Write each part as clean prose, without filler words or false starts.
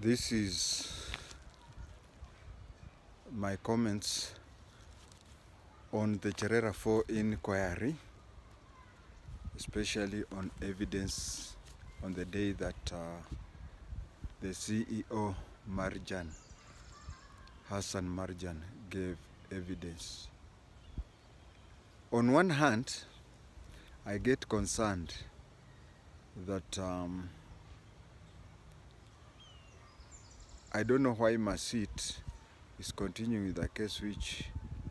This is my comments on the CHERERA 4 inquiry, especially on evidence on the day that the CEO Hassan Marjan, gave evidence. On one hand, I get concerned that I don't know why Masit is continuing with the case,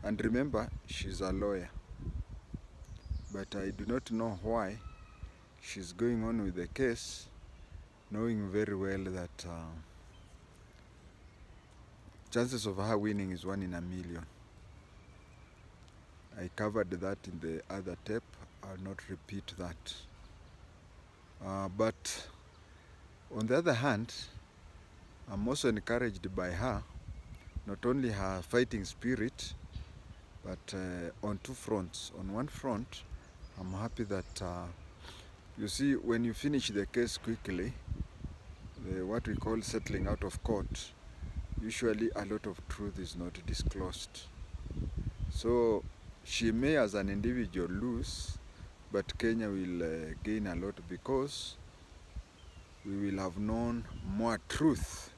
and remember, she's a lawyer, but I do not know why she's going on with the case, knowing very well that chances of her winning is 1 in a million. I covered that in the other tape. I'll not repeat that. But on the other hand, I'm also encouraged by her, not only her fighting spirit, but on two fronts. On one front, I'm happy that, you see, when you finish the case quickly, what we call settling out of court, usually a lot of truth is not disclosed. So she may as an individual lose, but Kenya will gain a lot because we will have known more truth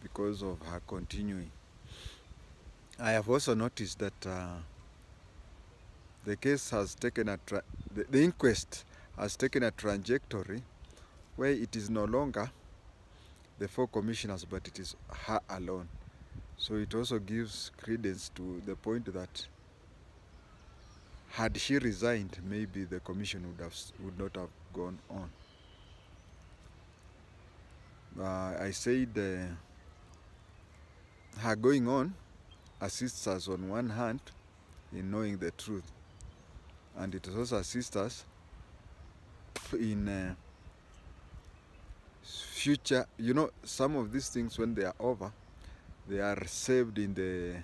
because of her continuing. I have also noticed that the case has taken the inquest has taken a trajectory where it is no longer the 4 commissioners, but it is her alone. So it also gives credence to the point that had she resigned, maybe the commission would not have gone on. I said her going on assists us on one hand in knowing the truth, and it also assists us in future. You know, some of these things, when they are over, they are saved in the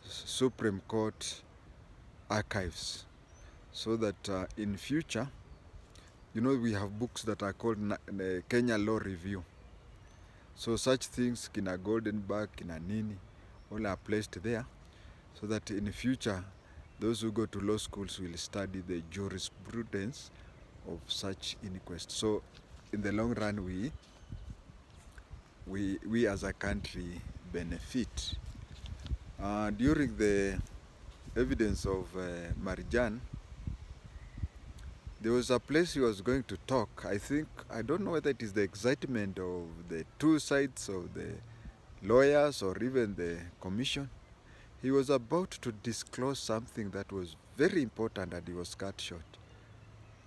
Supreme Court archives, so that in future, you know, we have books that are called the Kenya Law Review. So such things, Kina Goldenberg, Kina Nini, all are placed there, so that in the future, those who go to law schools will study the jurisprudence of such inquests. So in the long run, we as a country benefit. During the evidence of Marjan, there was a place he was going to talk. I don't know whether it is the excitement of the two sides of the lawyers or even the commission. He was about to disclose something that was very important, and he was cut short.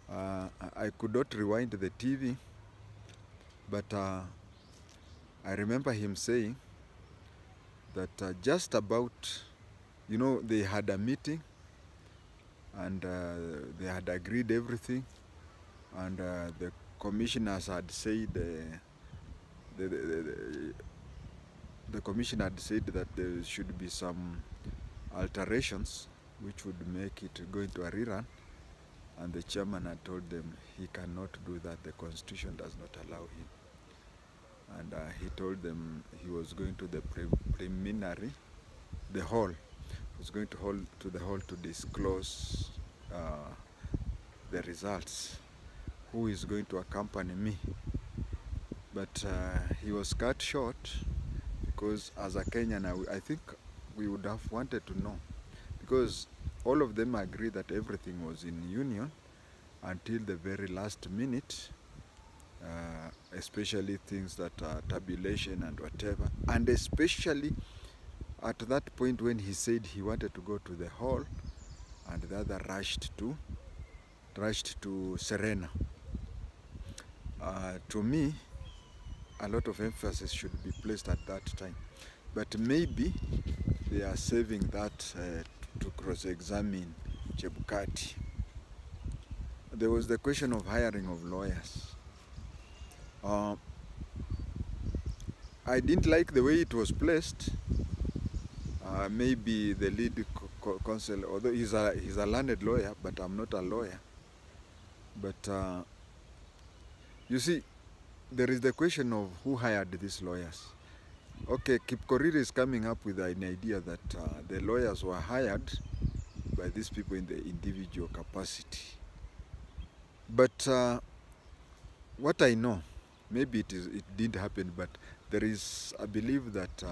I could not rewind the TV, but I remember him saying that just about, you know, they had a meeting, and they had agreed everything, and the commissioners had said the commission had said that there should be some alterations which would make it go into a rerun, and the chairman had told them he cannot do that, the constitution does not allow him. And he told them he was going to the preliminary, the hall, was going to the hall to disclose the results, who is going to accompany me. But he was cut short, because as a Kenyan, I think we would have wanted to know, because all of them agree that everything was in union until the very last minute, especially things that are tabulation and whatever, and especially at that point when he said he wanted to go to the hall, and the other rushed to Serena. To me, a lot of emphasis should be placed at that time, but maybe they are saving that to cross-examine Chebukati. There was the question of hiring of lawyers. I didn't like the way it was placed. Maybe the lead counsel, although he's a learned lawyer, but I'm not a lawyer. But you see, there is the question of who hired these lawyers. Okay, CHERERA is coming up with an idea that the lawyers were hired by these people in the individual capacity. But what I know, maybe it didn't happen, but there is a belief that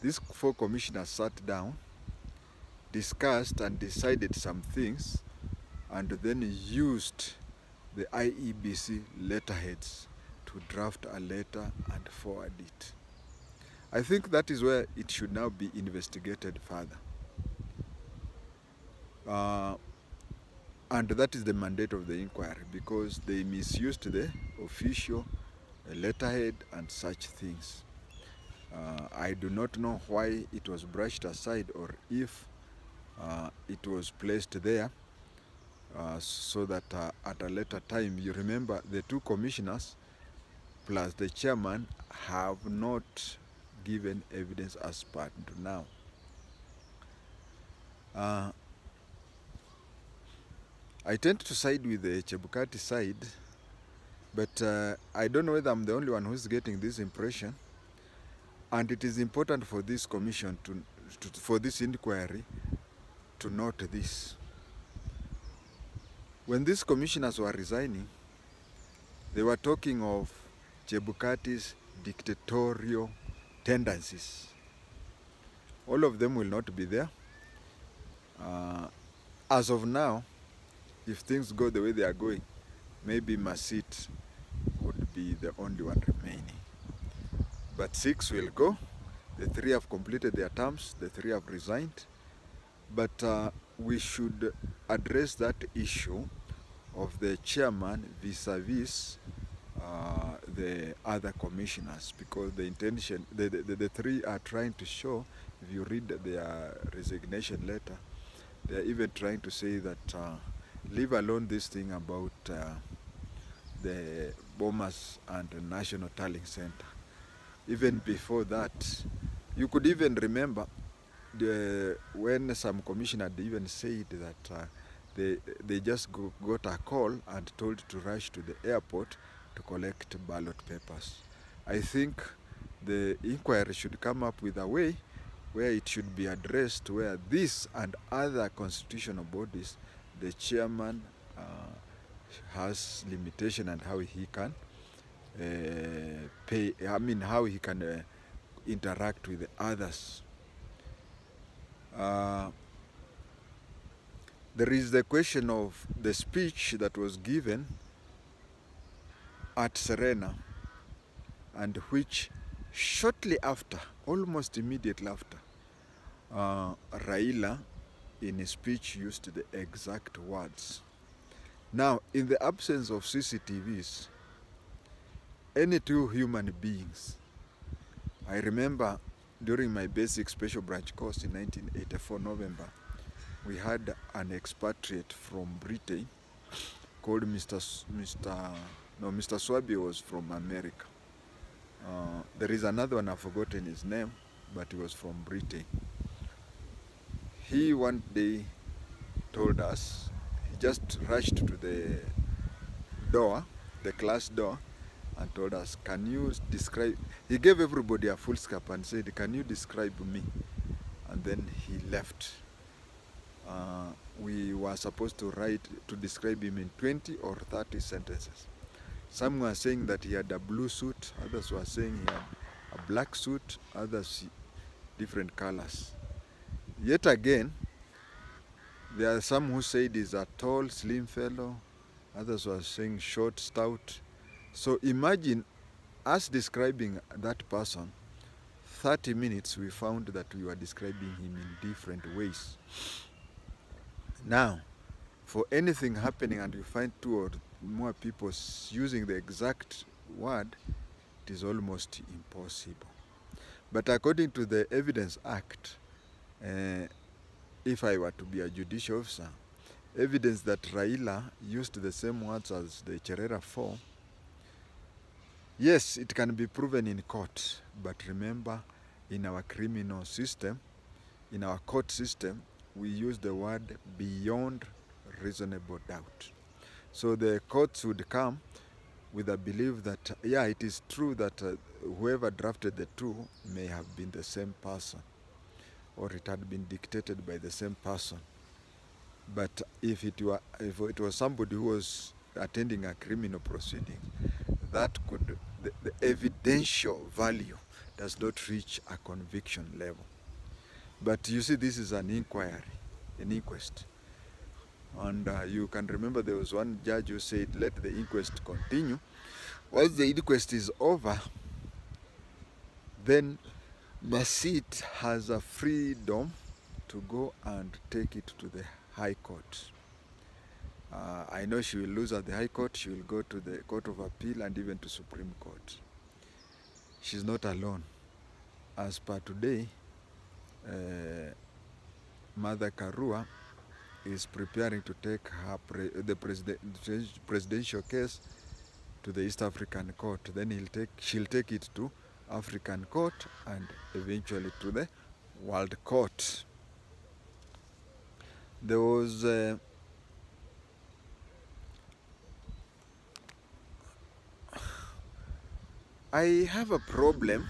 these 4 commissioners sat down, discussed and decided some things, and then used the IEBC letterheads to draft a letter and forward it. I think that is where it should now be investigated further. And that is the mandate of the inquiry, because they misused the official letterhead and such things. I do not know why it was brushed aside, or if it was placed there so that at a later time, you remember the 2 commissioners plus the chairman have not given evidence as part to now. I tend to side with the Chebukati side, but I don't know whether I'm the only one who's getting this impression. And it is important for this commission, for this inquiry, to note this. When these commissioners were resigning, they were talking of Chebukati's dictatorial tendencies. All of them will not be there. As of now, if things go the way they are going, maybe Masit would be the only one remaining. But 6 will go. The 3 have completed their terms. The 3 have resigned. But we should address that issue of the chairman vis-a-vis the other commissioners, because the intention, the 3 are trying to show, if you read their resignation letter, they are even trying to say that leave alone this thing about the bombers and the National Tallying Center. Even before that, you could even remember when some commissioner had even said that they just got a call and told to rush to the airport to collect ballot papers. I think the inquiry should come up with a way where it should be addressed, where this and other constitutional bodies, the chairman has limitation and how he can how he can interact with the others. There is the question of the speech that was given at CHERERA, and which shortly after, almost immediately after, Raila in his speech used the exact words. Now, in the absence of CCTVs, any 2 human beings, I remember during my basic special branch course in 1984 November, we had an expatriate from Britain called Mr. Swabi was from America. There is another one, I've forgotten his name, but he was from Britain. He one day told us, he just rushed to the door, the class door, and told us, can you describe, he gave everybody a full scope and said, can you describe me? And then he left. We were supposed to describe him in 20 or 30 sentences. Some were saying that he had a blue suit, others were saying he had a black suit, others different colors. Yet again, there are some who said he's a tall, slim fellow, others were saying short, stout. So imagine us describing that person, 30 minutes we found that we were describing him in different ways. Now, for anything happening and you find 2 or more people using the exact word, it is almost impossible. But according to the Evidence Act, if I were to be a judicial officer, evidence that Raila used the same words as the CHERERA 4, yes, it can be proven in court. But remember, in our criminal system, in our court system, we use the word beyond reasonable doubt. So the courts would come with a belief that, yeah, it is true that whoever drafted the two may have been the same person, or it had been dictated by the same person. But if it was somebody who was attending a criminal proceeding, that could, the evidential value does not reach a conviction level. But you see, this is an inquiry, an inquest. And you can remember there was one judge who said, let the inquest continue. Once the inquest is over, then Masit has a freedom to go and take it to the High Court. I know she will lose at the High Court. She will go to the Court of Appeal and even to Supreme Court. She's not alone. As per today, Mother Karua is preparing to take her presidential case to the East African Court. Then she'll take it to African Court and eventually to the World Court. There was I have a problem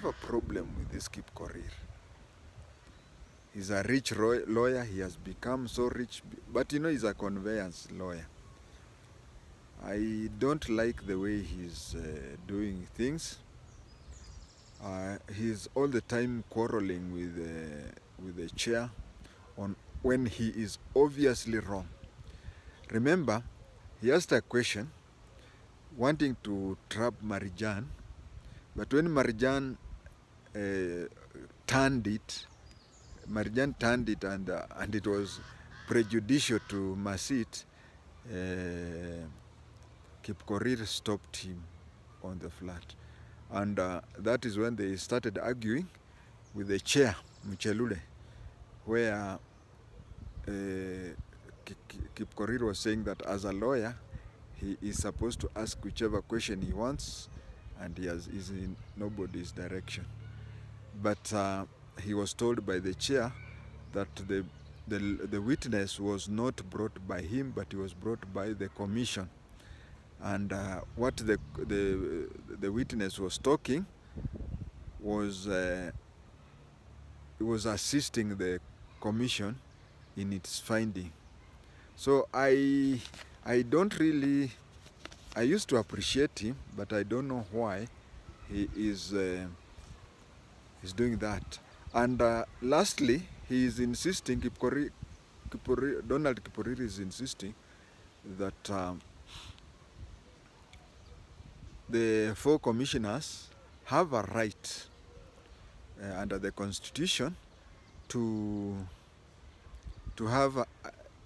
with this Kip Korir. He's a rich lawyer. He has become so rich, but you know, he's a conveyance lawyer. I don't like the way he's doing things. He's all the time quarreling with the chair on when he is obviously wrong. Remember, he asked a question wanting to trap Marijan, but when Marijan turned it and it was prejudicial to Masit, Kip Korir stopped him on the flat. And that is when they started arguing with the chair, Mchelule, where Kip Korir was saying that as a lawyer, he is supposed to ask whichever question he wants, and he is in nobody's direction. But he was told by the chair that the witness was not brought by him, but he was brought by the commission. And what the witness was talking was assisting the commission in its finding. So I don't really, I used to appreciate him, but I don't know why he is doing that. And lastly, he is insisting, Donald Kip Korir is insisting that the 4 commissioners have a right under the Constitution to have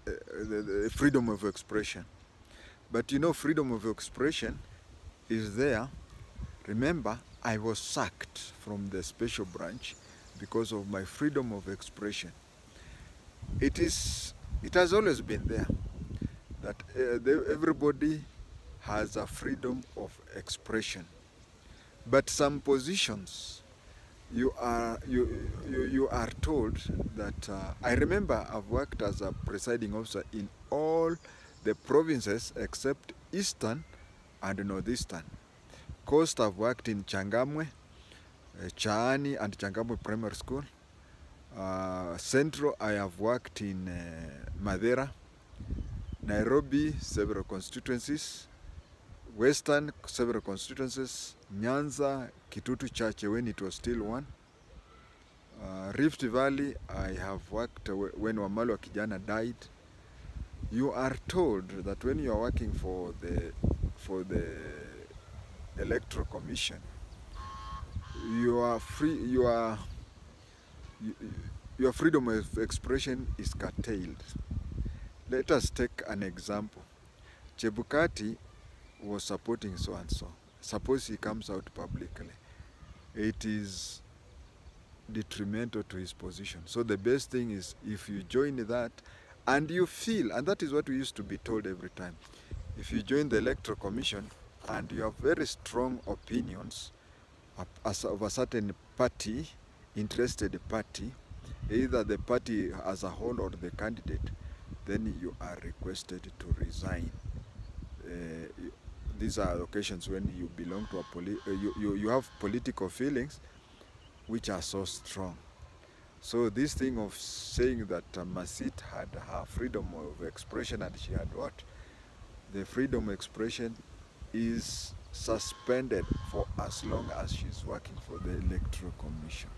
the freedom of expression. But you know, freedom of expression is there. Remember, I was sacked from the special branch because of my freedom of expression. It has always been there that everybody has a freedom of expression, but some positions you are told that I remember I've worked as a presiding officer in all the provinces except Eastern and Northeastern. Coast, I've worked in Changamwe, Chaani and Changamwe Primary School. Central, I have worked in Madeira. Nairobi, several constituencies. Western, several constituencies. Nyanza, Kitutu Church when it was still one. Rift Valley, I have worked when Wamalwa Kijana died. You are told that when you are working for the Electoral Commission, you are free. Your freedom of expression is curtailed. Let us take an example. Chebukati was supporting so and so. Suppose he comes out publicly. It is detrimental to his position. So the best thing is if you join that and you feel, and that is what we used to be told every time, if you join the Electoral Commission and you have very strong opinions of a certain party, interested party, either the party as a whole or the candidate, then you are requested to resign. these are occasions when you belong to you have political feelings which are so strong. So this thing of saying that Masit had her freedom of expression and she had what? The freedom of expression is suspended for as long as she's working for the Electoral Commission.